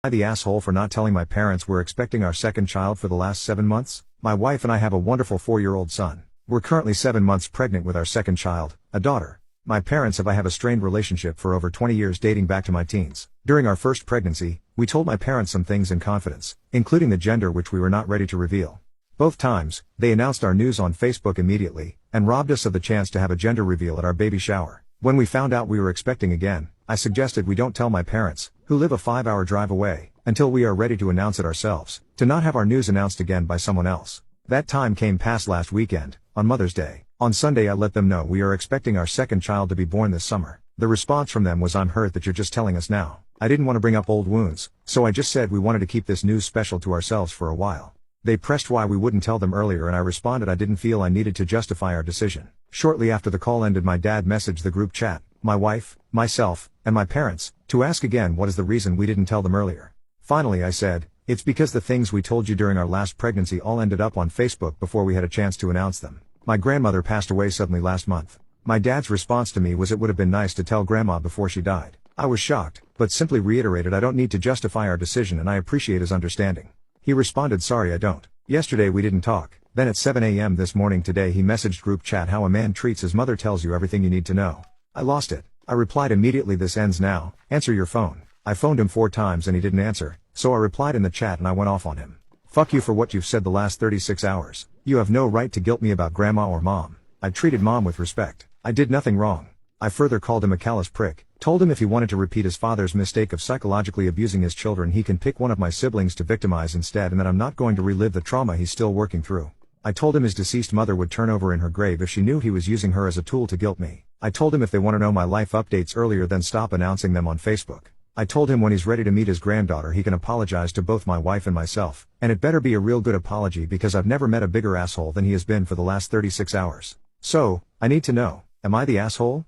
I the asshole for not telling my parents we're expecting our second child for the last 7 months? My wife and I have a wonderful 4-year-old son. We're currently 7 months pregnant with our second child, a daughter. My parents have a strained relationship for over 20 years dating back to my teens. During our first pregnancy, we told my parents some things in confidence, including the gender which we were not ready to reveal. Both times, they announced our news on Facebook immediately, and robbed us of the chance to have a gender reveal at our baby shower. When we found out we were expecting again, I suggested we don't tell my parents, who live a 5-hour drive away, until we are ready to announce it ourselves, to not have our news announced again by someone else. That time came past last weekend, on Mother's Day. On Sunday I let them know we are expecting our second child to be born this summer. The response from them was, "I'm hurt that you're just telling us now." I didn't want to bring up old wounds, so I just said we wanted to keep this news special to ourselves for a while. They pressed why we wouldn't tell them earlier, and I responded I didn't feel I needed to justify our decision. Shortly after the call ended, my dad messaged the group chat, my wife, myself, and my parents, to ask again what is the reason we didn't tell them earlier. Finally I said, "It's because the things we told you during our last pregnancy all ended up on Facebook before we had a chance to announce them. My grandmother passed away suddenly last month." My dad's response to me was, "It would have been nice to tell Grandma before she died." I was shocked, but simply reiterated I don't need to justify our decision and I appreciate his understanding. He responded, "Sorry, I don't. Yesterday we didn't talk." Then at 7 a.m. this morning today he messaged group chat how a man treats his mother tells you everything you need to know. I lost it. I replied immediately, "This ends now, answer your phone." I phoned him 4 times and he didn't answer, so I replied in the chat and I went off on him. "Fuck you for what you've said the last 36 hours. You have no right to guilt me about Grandma or Mom. I treated Mom with respect. I did nothing wrong." I further called him a callous prick, told him if he wanted to repeat his father's mistake of psychologically abusing his children he can pick one of my siblings to victimize instead, and that I'm not going to relive the trauma he's still working through. I told him his deceased mother would turn over in her grave if she knew he was using her as a tool to guilt me. I told him if they want to know my life updates earlier then stop announcing them on Facebook. I told him when he's ready to meet his granddaughter he can apologize to both my wife and myself, and it better be a real good apology because I've never met a bigger asshole than he has been for the last 36 hours. So, I need to know, am I the asshole?